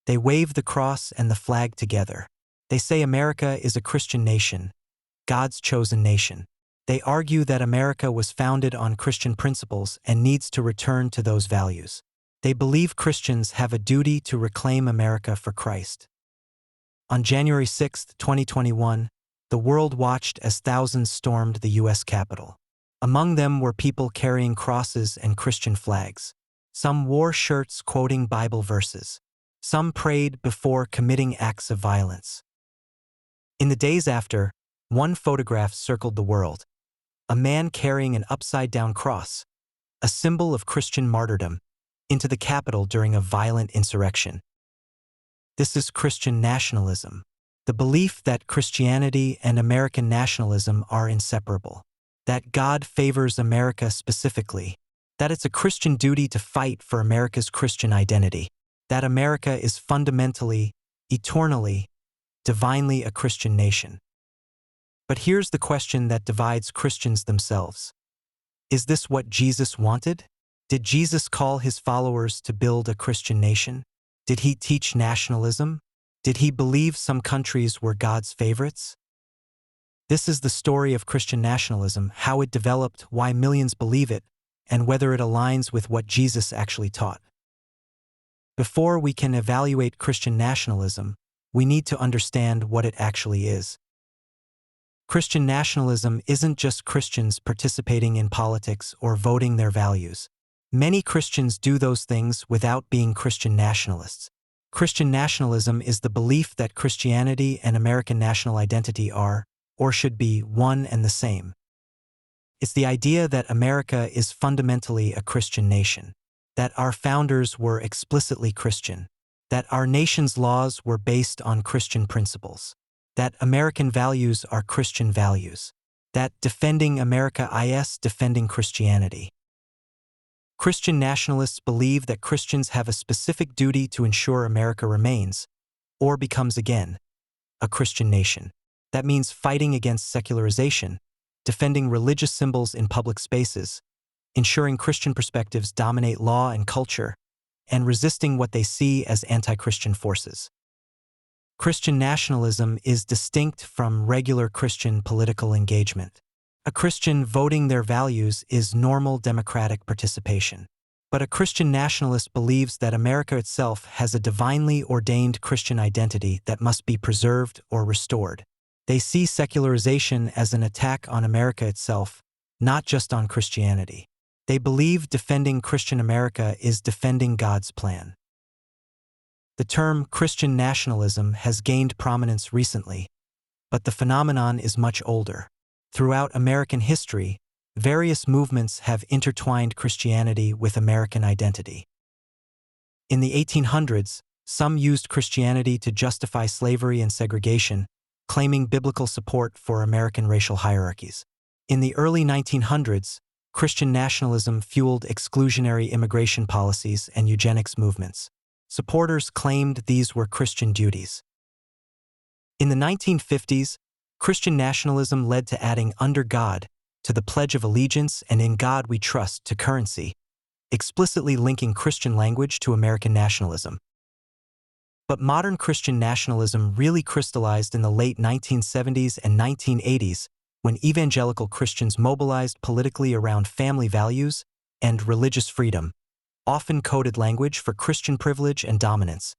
They wave the cross and the flag together. They say America is a Christian nation, God's chosen nation. They argue that America was founded on Christian principles and needs to return to those values. They believe Christians have a duty to reclaim America for Christ. On January 6, 2021, the world watched as thousands stormed the U.S. Capitol. Among them were people carrying crosses and Christian flags. Some wore shirts quoting Bible verses. Some prayed before committing acts of violence. In the days after, one photograph circled the world. A man carrying an upside-down cross, a symbol of Christian martyrdom, into the Capitol during a violent insurrection. This is Christian nationalism, the belief that Christianity and American nationalism are inseparable, that God favors America specifically, that it's a Christian duty to fight for America's Christian identity, that America is fundamentally, eternally, divinely a Christian nation. But here's the question that divides Christians themselves. Is this what Jesus wanted? Did Jesus call his followers to build a Christian nation? Did he teach nationalism? Did he believe some countries were God's favorites? This is the story of Christian nationalism, how it developed, why millions believe it, and whether it aligns with what Jesus actually taught. Before we can evaluate Christian nationalism, we need to understand what it actually is. Christian nationalism isn't just Christians participating in politics or voting their values. Many Christians do those things without being Christian nationalists. Christian nationalism is the belief that Christianity and American national identity are, or should be, one and the same. It's the idea that America is fundamentally a Christian nation, that our founders were explicitly Christian, that our nation's laws were based on Christian principles, that American values are Christian values, that defending America is defending Christianity. Christian nationalists believe that Christians have a specific duty to ensure America remains, or becomes again, a Christian nation. That means fighting against secularization, defending religious symbols in public spaces, ensuring Christian perspectives dominate law and culture, and resisting what they see as anti-Christian forces. Christian nationalism is distinct from regular Christian political engagement. A Christian voting their values is normal democratic participation. But a Christian nationalist believes that America itself has a divinely ordained Christian identity that must be preserved or restored. They see secularization as an attack on America itself, not just on Christianity. They believe defending Christian America is defending God's plan. The term Christian nationalism has gained prominence recently, but the phenomenon is much older. Throughout American history, various movements have intertwined Christianity with American identity. In the 1800s, some used Christianity to justify slavery and segregation, claiming biblical support for American racial hierarchies. In the early 1900s, Christian nationalism fueled exclusionary immigration policies and eugenics movements. Supporters claimed these were Christian duties. In the 1950s, Christian nationalism led to adding "under God" to the Pledge of Allegiance and "in God we trust" to currency, explicitly linking Christian language to American nationalism. But modern Christian nationalism really crystallized in the late 1970s and 1980s when evangelical Christians mobilized politically around family values and religious freedom, often coded language for Christian privilege and dominance.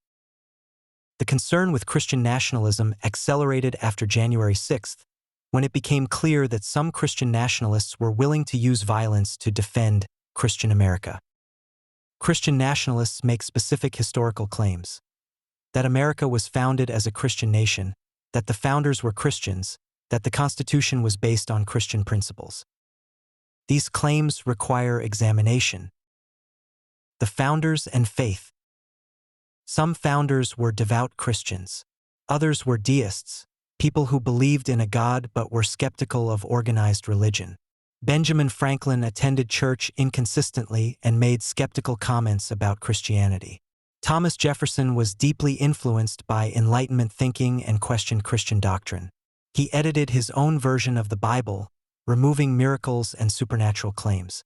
The concern with Christian nationalism accelerated after January 6th, when it became clear that some Christian nationalists were willing to use violence to defend Christian America. Christian nationalists make specific historical claims: that America was founded as a Christian nation, that the founders were Christians, that the Constitution was based on Christian principles. These claims require examination. The founders and faith. Some founders were devout Christians. Others were deists, people who believed in a God but were skeptical of organized religion. Benjamin Franklin attended church inconsistently and made skeptical comments about Christianity. Thomas Jefferson was deeply influenced by Enlightenment thinking and questioned Christian doctrine. He edited his own version of the Bible, removing miracles and supernatural claims.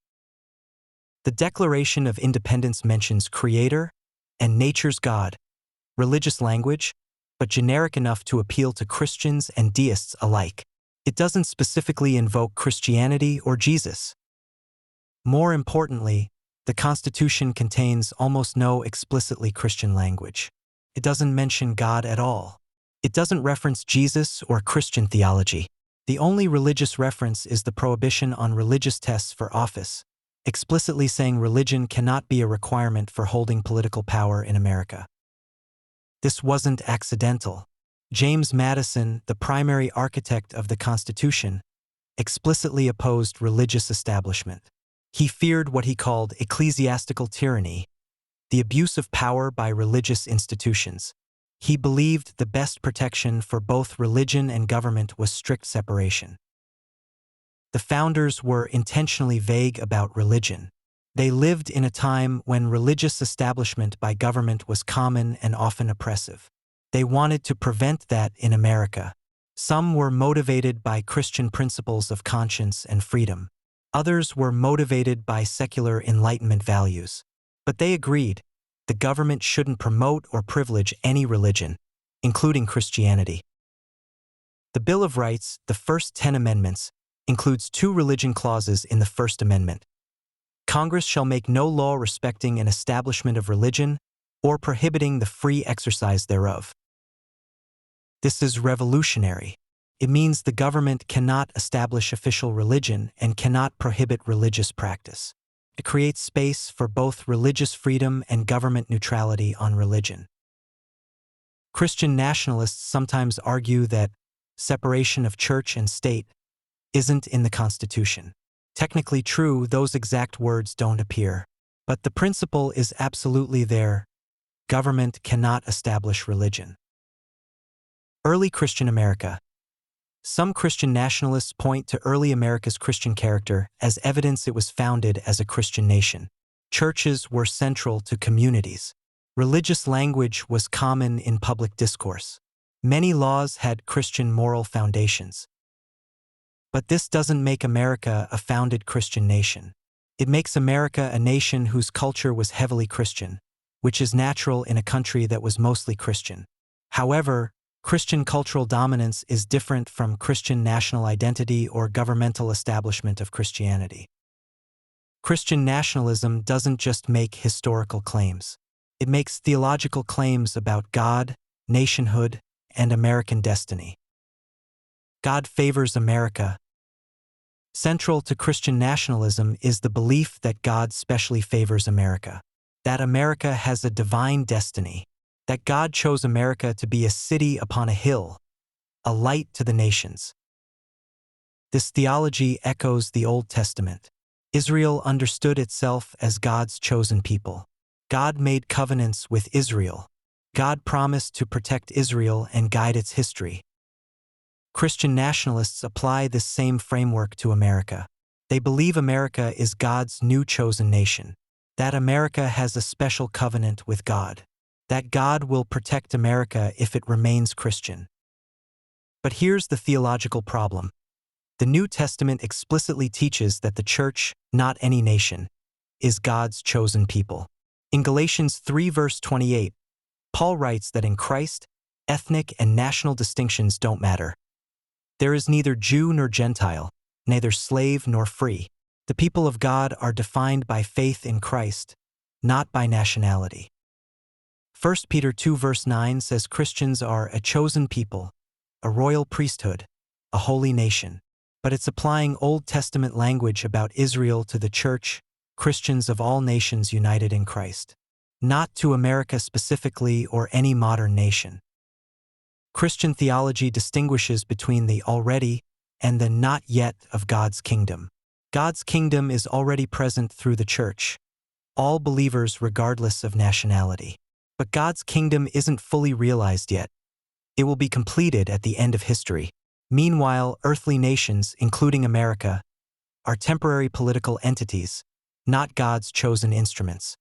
The Declaration of Independence mentions Creator and nature's God, religious language, but generic enough to appeal to Christians and deists alike. It doesn't specifically invoke Christianity or Jesus. More importantly, the Constitution contains almost no explicitly Christian language. It doesn't mention God at all. It doesn't reference Jesus or Christian theology. The only religious reference is the prohibition on religious tests for office, explicitly saying religion cannot be a requirement for holding political power in America. This wasn't accidental. James Madison, the primary architect of the Constitution, explicitly opposed religious establishment. He feared what he called ecclesiastical tyranny, the abuse of power by religious institutions. He believed the best protection for both religion and government was strict separation. The founders were intentionally vague about religion. They lived in a time when religious establishment by government was common and often oppressive. They wanted to prevent that in America. Some were motivated by Christian principles of conscience and freedom. Others were motivated by secular Enlightenment values. But they agreed the government shouldn't promote or privilege any religion, including Christianity. The Bill of Rights, the first 10 amendments, includes 2 religion clauses in the First Amendment. Congress shall make no law respecting an establishment of religion or prohibiting the free exercise thereof. This is revolutionary. It means the government cannot establish official religion and cannot prohibit religious practice. It creates space for both religious freedom and government neutrality on religion. Christian nationalists sometimes argue that separation of church and state isn't in the Constitution. Technically true, those exact words don't appear. But the principle is absolutely there. Government cannot establish religion. Early Christian America. Some Christian nationalists point to early America's Christian character as evidence it was founded as a Christian nation. Churches were central to communities. Religious language was common in public discourse. Many laws had Christian moral foundations. But this doesn't make America a founded Christian nation. It makes America a nation whose culture was heavily Christian, which is natural in a country that was mostly Christian. However, Christian cultural dominance is different from Christian national identity or governmental establishment of Christianity. Christian nationalism doesn't just make historical claims. It makes theological claims about God, nationhood, and American destiny. God favors America. Central to Christian nationalism is the belief that God specially favors America, that America has a divine destiny, that God chose America to be a city upon a hill, a light to the nations. This theology echoes the Old Testament. Israel understood itself as God's chosen people. God made covenants with Israel. God promised to protect Israel and guide its history. Christian nationalists apply this same framework to America. They believe America is God's new chosen nation, that America has a special covenant with God, that God will protect America if it remains Christian. But here's the theological problem. The New Testament explicitly teaches that the church, not any nation, is God's chosen people. In Galatians 3 verse 28, Paul writes that in Christ, ethnic and national distinctions don't matter. There is neither Jew nor Gentile, neither slave nor free. The people of God are defined by faith in Christ, not by nationality. 1 Peter 2 verse 9 says Christians are a chosen people, a royal priesthood, a holy nation. But it's applying Old Testament language about Israel to the church, Christians of all nations united in Christ, not to America specifically or any modern nation. Christian theology distinguishes between the already and the not yet of God's kingdom. God's kingdom is already present through the church, all believers regardless of nationality. But God's kingdom isn't fully realized yet. It will be completed at the end of history. Meanwhile, earthly nations, including America, are temporary political entities, not God's chosen instruments.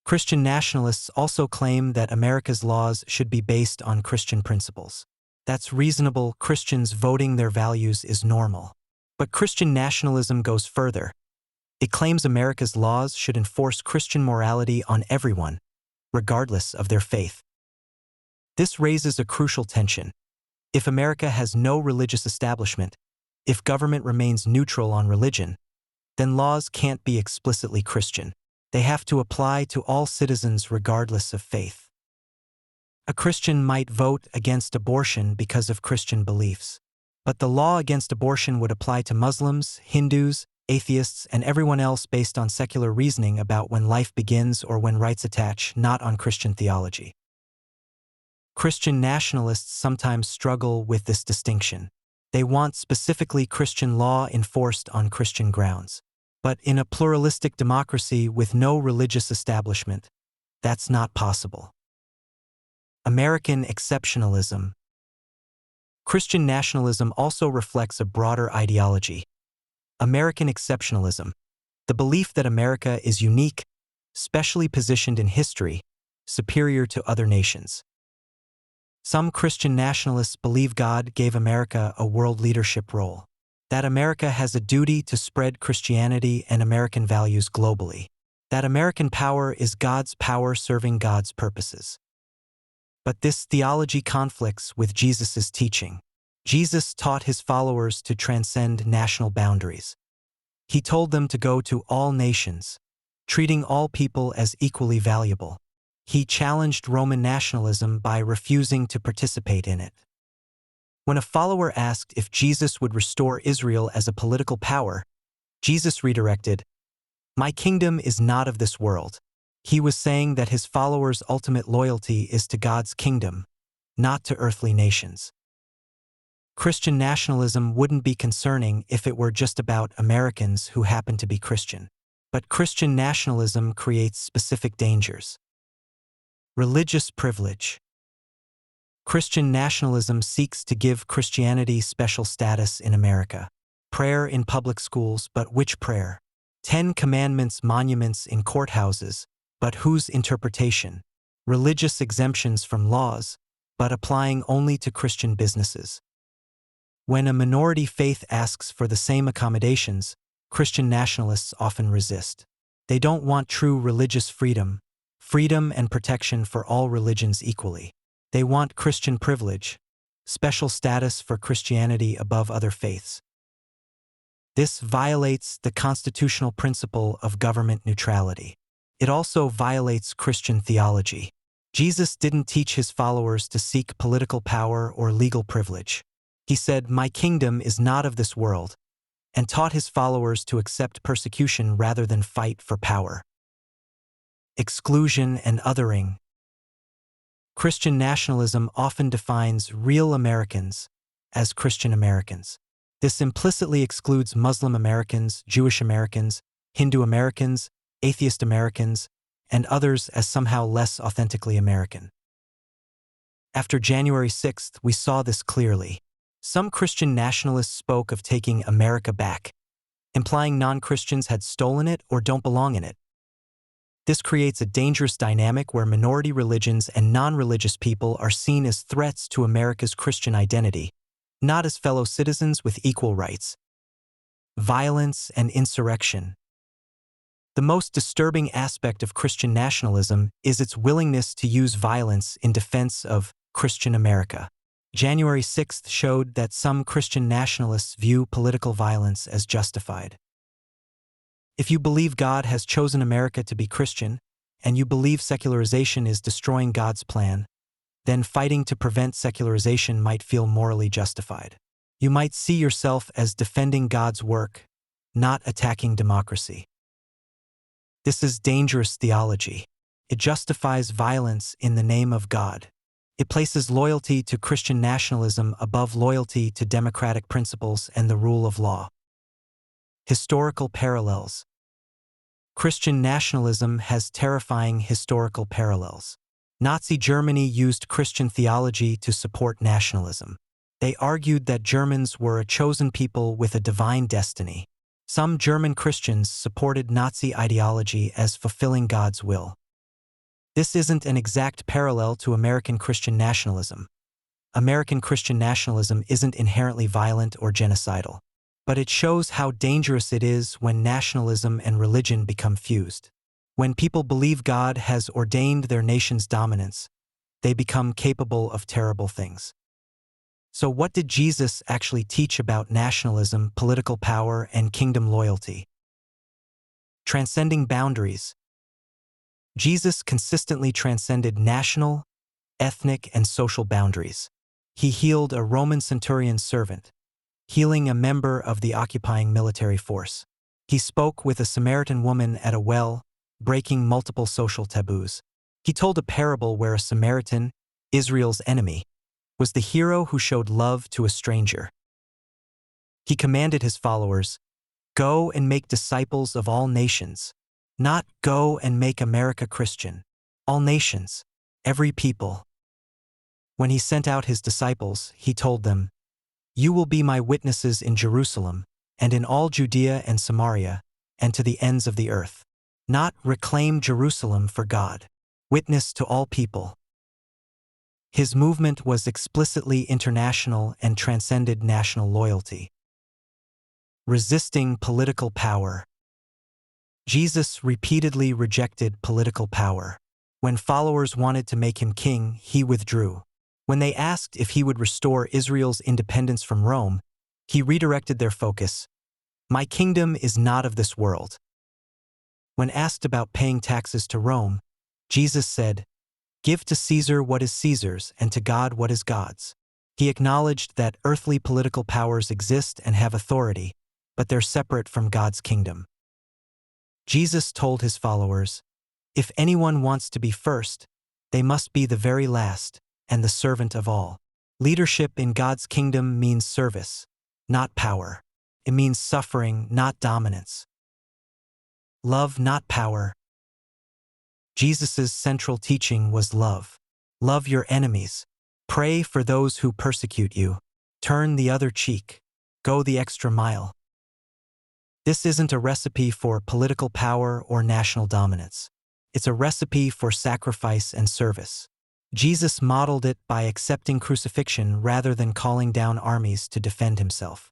Christian nationalists also claim that America's laws should be based on Christian principles. That's reasonable. Christians voting their values is normal. But Christian nationalism goes further. It claims America's laws should enforce Christian morality on everyone, regardless of their faith. This raises a crucial tension. If America has no religious establishment, if government remains neutral on religion, then laws can't be explicitly Christian. They have to apply to all citizens regardless of faith. A Christian might vote against abortion because of Christian beliefs. But the law against abortion would apply to Muslims, Hindus, atheists, and everyone else based on secular reasoning about when life begins or when rights attach, not on Christian theology. Christian nationalists sometimes struggle with this distinction. They want specifically Christian law enforced on Christian grounds. But in a pluralistic democracy with no religious establishment, that's not possible. American exceptionalism. Christian nationalism also reflects a broader ideology. American exceptionalism, the belief that America is unique, specially positioned in history, superior to other nations. Some Christian nationalists believe God gave America a world leadership role, that America has a duty to spread Christianity and American values globally, that American power is God's power serving God's purposes. But this theology conflicts with Jesus' teaching. Jesus taught his followers to transcend national boundaries. He told them to go to all nations, treating all people as equally valuable. He challenged Roman nationalism by refusing to participate in it. When a follower asked if Jesus would restore Israel as a political power, Jesus redirected, "My kingdom is not of this world." He was saying that his followers' ultimate loyalty is to God's kingdom, not to earthly nations. Christian nationalism wouldn't be concerning if it were just about Americans who happen to be Christian. But Christian nationalism creates specific dangers. Religious privilege. Christian nationalism seeks to give Christianity special status in America. Prayer in public schools, but which prayer? 10 Commandments monuments in courthouses, but whose interpretation? Religious exemptions from laws, but applying only to Christian businesses. When a minority faith asks for the same accommodations, Christian nationalists often resist. They don't want true religious freedom and protection for all religions equally. They want Christian privilege, special status for Christianity above other faiths. This violates the constitutional principle of government neutrality. It also violates Christian theology. Jesus didn't teach his followers to seek political power or legal privilege. He said, "My kingdom is not of this world," and taught his followers to accept persecution rather than fight for power. Exclusion and othering. Christian nationalism often defines real Americans as Christian Americans. This implicitly excludes Muslim Americans, Jewish Americans, Hindu Americans, atheist Americans, and others as somehow less authentically American. After January 6th, we saw this clearly. Some Christian nationalists spoke of taking America back, implying non-Christians had stolen it or don't belong in it. This creates a dangerous dynamic where minority religions and non-religious people are seen as threats to America's Christian identity, not as fellow citizens with equal rights. Violence and insurrection. The most disturbing aspect of Christian nationalism is its willingness to use violence in defense of Christian America. January 6th showed that some Christian nationalists view political violence as justified. If you believe God has chosen America to be Christian, and you believe secularization is destroying God's plan, then fighting to prevent secularization might feel morally justified. You might see yourself as defending God's work, not attacking democracy. This is dangerous theology. It justifies violence in the name of God. It places loyalty to Christian nationalism above loyalty to democratic principles and the rule of law. Historical parallels. Christian nationalism has terrifying historical parallels. Nazi Germany used Christian theology to support nationalism. They argued that Germans were a chosen people with a divine destiny. Some German Christians supported Nazi ideology as fulfilling God's will. This isn't an exact parallel to American Christian nationalism. American Christian nationalism isn't inherently violent or genocidal, but it shows how dangerous it is when nationalism and religion become fused. When people believe God has ordained their nation's dominance, they become capable of terrible things. So what did Jesus actually teach about nationalism, political power, and kingdom loyalty? Transcending boundaries. Jesus consistently transcended national, ethnic, and social boundaries. He healed a Roman centurion's servant, healing a member of the occupying military force. He spoke with a Samaritan woman at a well, breaking multiple social taboos. He told a parable where a Samaritan, Israel's enemy, was the hero who showed love to a stranger. He commanded his followers, "Go and make disciples of all nations," not "Go and make America Christian." All nations, every people. When he sent out his disciples, he told them, "You will be my witnesses in Jerusalem, and in all Judea and Samaria, and to the ends of the earth." Not "Reclaim Jerusalem for God." Witness to all people. His movement was explicitly international and transcended national loyalty. Resisting political power. Jesus repeatedly rejected political power. When followers wanted to make him king, he withdrew. When they asked if he would restore Israel's independence from Rome, he redirected their focus. "My kingdom is not of this world." When asked about paying taxes to Rome, Jesus said, "Give to Caesar what is Caesar's and to God what is God's." He acknowledged that earthly political powers exist and have authority, but they're separate from God's kingdom. Jesus told his followers, "If anyone wants to be first, they must be the very last and the servant of all." Leadership in God's kingdom means service, not power. It means suffering, not dominance. Love, not power. Jesus' central teaching was love. Love your enemies. Pray for those who persecute you. Turn the other cheek. Go the extra mile. This isn't a recipe for political power or national dominance. It's a recipe for sacrifice and service. Jesus modeled it by accepting crucifixion rather than calling down armies to defend himself.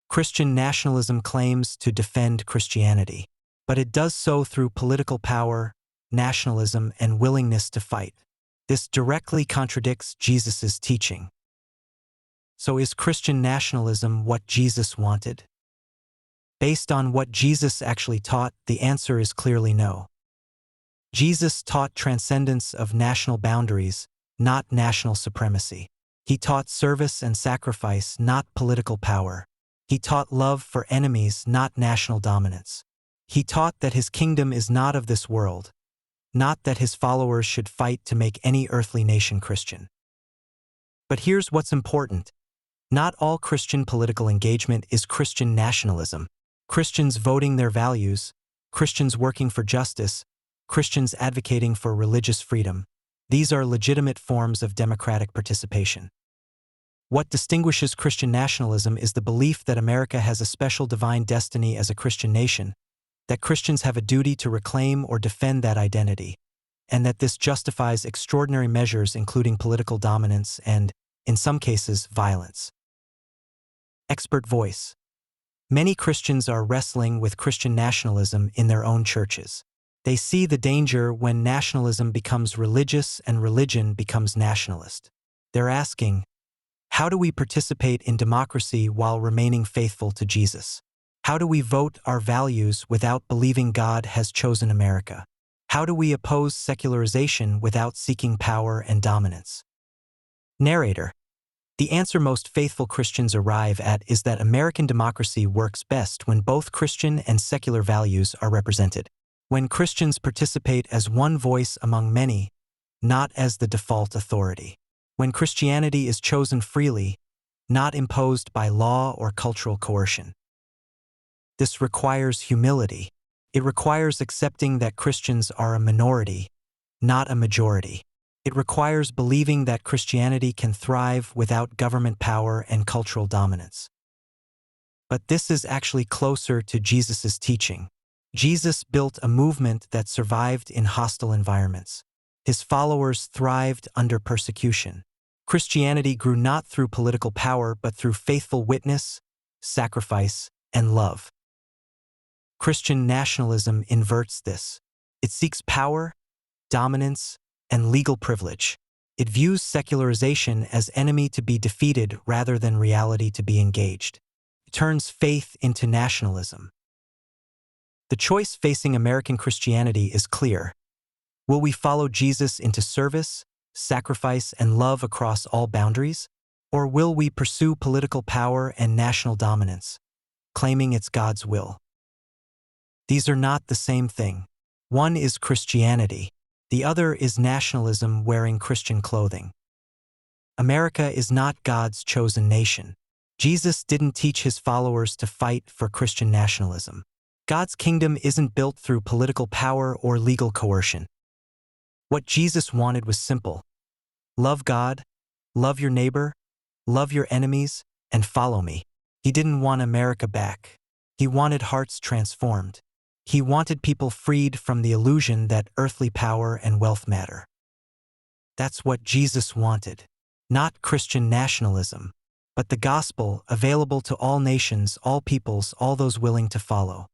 Christian nationalism claims to defend Christianity, but it does so through political power, nationalism, and willingness to fight. This directly contradicts Jesus' teaching. So is Christian nationalism what Jesus wanted? Based on what Jesus actually taught, the answer is clearly no. Jesus taught transcendence of national boundaries, not national supremacy. He taught service and sacrifice, not political power. He taught love for enemies, not national dominance. He taught that his kingdom is not of this world, not that his followers should fight to make any earthly nation Christian. But here's what's important. Not all Christian political engagement is Christian nationalism. Christians voting their values, Christians working for justice, Christians advocating for religious freedom. These are legitimate forms of democratic participation. What distinguishes Christian nationalism is the belief that America has a special divine destiny as a Christian nation, that Christians have a duty to reclaim or defend that identity, and that this justifies extraordinary measures including political dominance and, in some cases, violence. Expert voice. Many Christians are wrestling with Christian nationalism in their own churches. They see the danger when nationalism becomes religious and religion becomes nationalist. They're asking, how do we participate in democracy while remaining faithful to Jesus? How do we vote our values without believing God has chosen America? How do we oppose secularization without seeking power and dominance? Narrator. The answer most faithful Christians arrive at is that American democracy works best when both Christian and secular values are represented. When Christians participate as one voice among many, not as the default authority. When Christianity is chosen freely, not imposed by law or cultural coercion. This requires humility. It requires accepting that Christians are a minority, not a majority. It requires believing that Christianity can thrive without government power and cultural dominance. But this is actually closer to Jesus' teaching. Jesus built a movement that survived in hostile environments. His followers thrived under persecution. Christianity grew not through political power but through faithful witness, sacrifice, and love. Christian nationalism inverts this. It seeks power, dominance, and legal privilege. It views secularization as enemy to be defeated rather than reality to be engaged. It turns faith into nationalism. The choice facing American Christianity is clear. Will we follow Jesus into service, sacrifice, and love across all boundaries? Or will we pursue political power and national dominance, claiming it's God's will? These are not the same thing. One is Christianity. The other is nationalism wearing Christian clothing. America is not God's chosen nation. Jesus didn't teach his followers to fight for Christian nationalism. God's kingdom isn't built through political power or legal coercion. What Jesus wanted was simple. Love God, love your neighbor, love your enemies, and follow me. He didn't want America back. He wanted hearts transformed. He wanted people freed from the illusion that earthly power and wealth matter. That's what Jesus wanted. Not Christian nationalism, but the gospel available to all nations, all peoples, all those willing to follow.